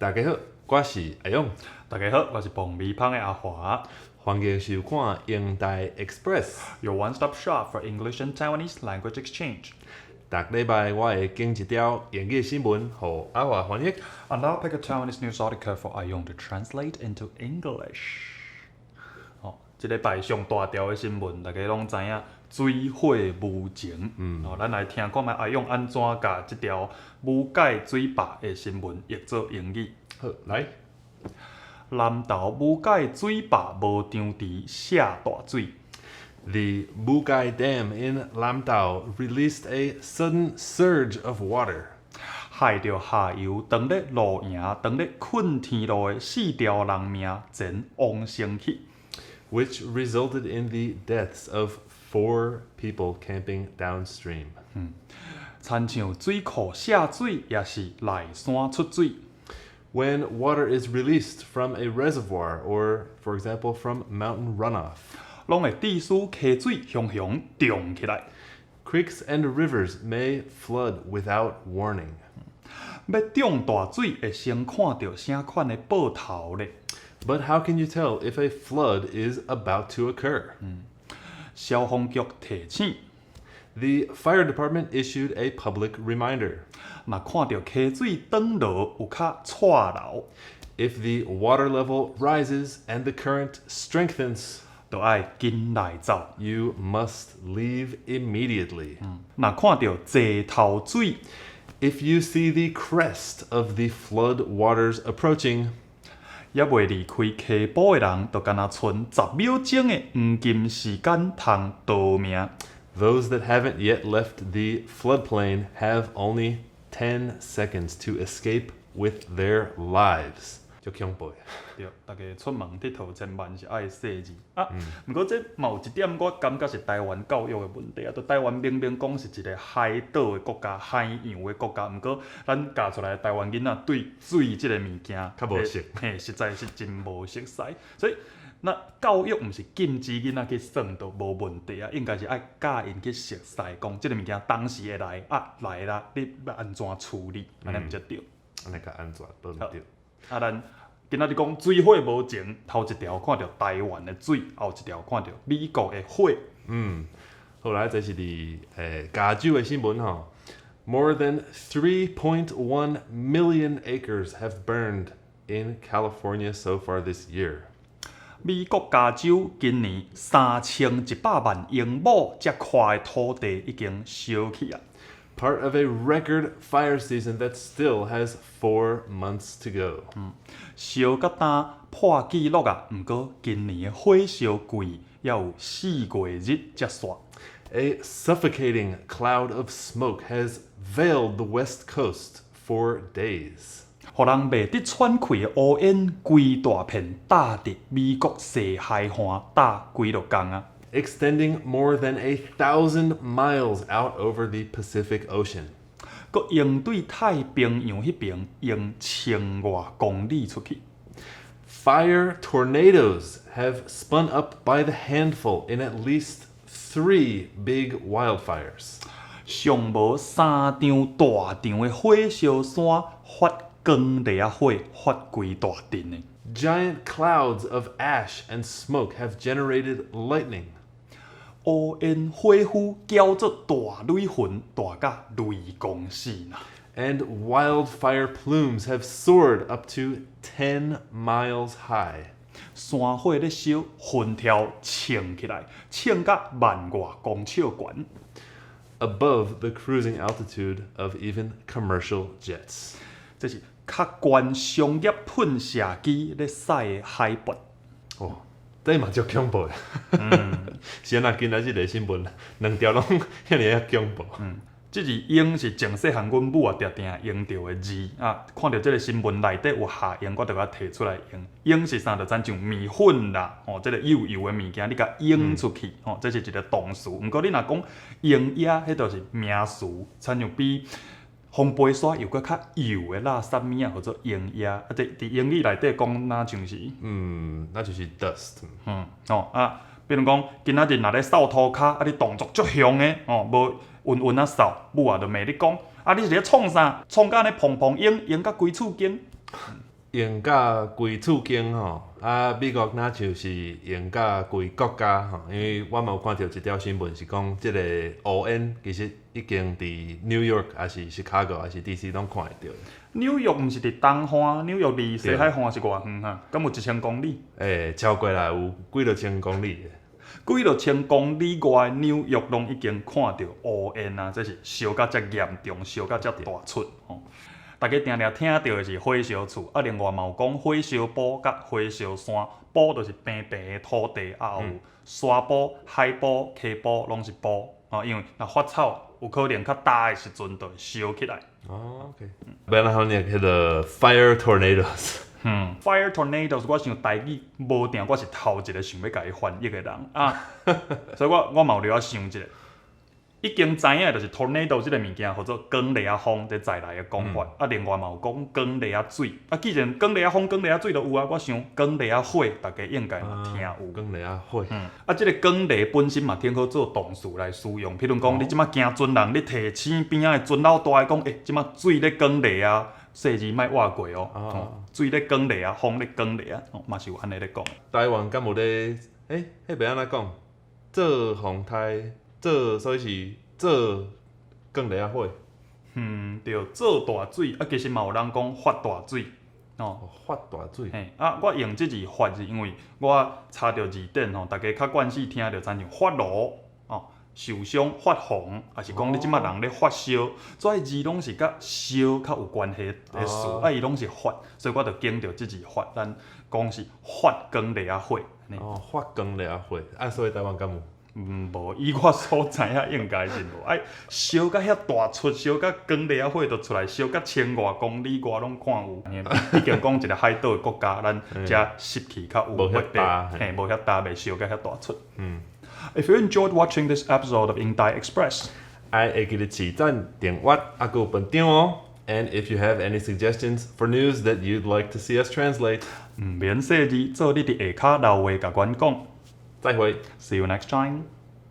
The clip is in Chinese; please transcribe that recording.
大家好，我是阿勇，大家好，我是爆米香的阿华。欢迎收看英台 Express。 Your one-stop shop for English and Taiwanese language exchange. 逐礼拜我会经一条英语新闻，互阿华翻译。And I'll pick a Taiwanese news article for Ayong to translate into English. 这礼拜上大条的新闻，大家拢知影水火无情。咱来听看卖阿勇安怎甲这条无解水坝的新闻译做英语。好，来。南投无解水坝无张持下大水。The Bugai Dam in Lamtao released a sudden surge of water, 害着下游当咧露营、当咧困天路的4条人命全亡生去。which resulted in the deaths of 4 people camping downstream. 亲像水库下水，也是内山出水。When water is released from a reservoir, or, for example, from mountain runoff, 拢会致使溪水熊熊涨起来。 creeks and rivers may flood without warning. 要涨大水，会先看到啥款的报头咧？ But how can you tell if a flood is about to occur? 消防局提醒， The fire department issued a public reminder. 若看到溪水涨落有较错流， If the water level rises and the current strengthens, 就爱紧来走。 you must leave immediately. 若看到坐头水， If you see the crest of the flood waters approaching, 也未离开溪埔的人，就敢若剩10秒钟的黄金时间通逃命。 those that haven't yet left the floodplain have only 10 seconds to escape with their lives. 就恐怖的。对，大家出门佚佗千万是爱细字啊。不过这嘛有一点，我感觉是台湾教育的问题啊。就台湾明明讲是一个海岛的国家、海洋的国家，不过咱教出来的台湾囡仔对水这个物件较无熟嘿，实在是真无熟悉。所以，那教育毋是禁止囡仔去耍都无问题啊，应该是爱教因去熟悉，讲这个物件当时会来啊来啦，你要安怎处理，安尼毋才对。安尼较安全，都唔对。啊，咱今仔日讲水火无情，头一条看到台湾的水，后一条看到美国的火。后来这是伫加州的新闻吼。More than 3.1 million acres have burned in California so far this year. 美国加州今年3100万英亩遮块的土地已经烧去啊！ Part of a record fire season that still has 4 months to go. 烧到呾破纪录啊！毋过今年的火烧季也有4月日才煞。 A suffocating cloud of smoke has veiled the west coast for days. 互人袂得喘气的乌烟，规大片搭伫美国西海岸搭几落工啊！ Extending more than 1,000 miles out over the Pacific Ocean. 佮用对太平洋迄边用1000外公里出去。 Fire tornadoes have spun up by the handful in at least 3 big wildfires. 上无3场大场的火烧山，发光烈啊火，发规大阵的。 Giant clouds of ash and smoke have generated lightning. 乌烟火呼搅做大雷云，大甲雷公死呐！ And wildfire plumes have soared up to 10 miles high. 山火咧烧，云条冲起来，冲甲万外公尺悬。 Above the cruising altitude of even commercial jets. 这是较悬商业喷射机咧驶的海拔。哦，这嘛足恐怖的。是安那今仔日的新闻，两条拢遐尼啊恐怖。这字英是从细汉阮母啊定定用到的字啊，看到这个新闻内底有下英，我就甲摕出来用。英是啥？就亲像面粉啦，这个幼幼的物件，你甲用出去，这是一个动词。毋过你若讲用野，迄就是名词，亲像比烘焙沙又搁较幼的垃圾物啊，叫做用野。啊，伫英语内底讲哪像是？那就是 dust。比如讲今仔日若咧扫涂骹，啊，你动作足凶的，无稳稳啊扫，母啊就骂你讲，啊，你是咧创啥？创甲安尼砰砰用甲规厝间，用甲规厝间吼，啊，美国若像是用甲规国家吼，因为我嘛有看到一条新闻是讲，即个 ON 其实已经伫 New York 还是 Chicago 还是 DC 拢看会到。纽约毋是伫东岸，纽约离西海岸是偌远哈？敢有1000公里？超过啦，有几落千公里的。几落千公里外，纽约拢已经看到乌烟啊！这是烧甲遮严重，烧甲遮大出吼。大家定定听到的是火烧厝，啊，另外嘛有讲火烧埔甲火烧山，埔就是平平的土地，啊有沙埔、海埔、溪埔拢是埔，哦，因为若发草有可能较大的时阵就会烧起来。哦，OK。要咱后念迄个 fire tornadoes。Fire tornadoes， 我想台语无定，我是头一个想要甲伊翻译的人啊，所以我嘛有了想一下。已经知影就是 tornado 即个物件，叫做光雷啊风这再来的讲法。啊，另外嘛有讲光雷啊水。啊，既然光雷啊风、光雷啊水都有啊，我想光雷啊火，大家应该嘛听有。光雷啊火。啊，即个光雷本身嘛，挺好做动词来使用。譬如讲，你即马行船人，你摕醒边仔的船老大讲，即马水咧光雷啊，细字莫划过哦。水咧光雷啊，风咧光雷啊，嘛是有安尼咧讲。台湾敢有咧？迄袂安怎讲？做风台。所以是做光雷啊火。对，做大水啊，其实嘛有人讲发大水，哦，发大水。嘿，啊，我用即字发是因为我查到字典吼，大家较惯势听着亲像发炉哦，受伤发红，还是讲你即马人咧发烧，所以字拢是甲烧较有关系的事，啊，伊拢是发，所以我就经着即字发，咱讲是发光雷啊火。发光雷啊火，啊，所以台湾敢有？无，以我所知影应该是无。哎，烧甲遐大出，烧甲光雷啊火就出来，烧甲千外公里外拢看有。已经讲一个海岛的国家，咱遮湿气较有无遐大，嘿，无遐大，袂烧甲遐大出。If you enjoyed watching this episode of Indai Express， 爱会记得起赞、订阅，啊，个分享哦。And if you have any suggestions for news that you'd like to see us translate， 毋免细字，做你伫下骹留话甲阮讲。再会 See you next time.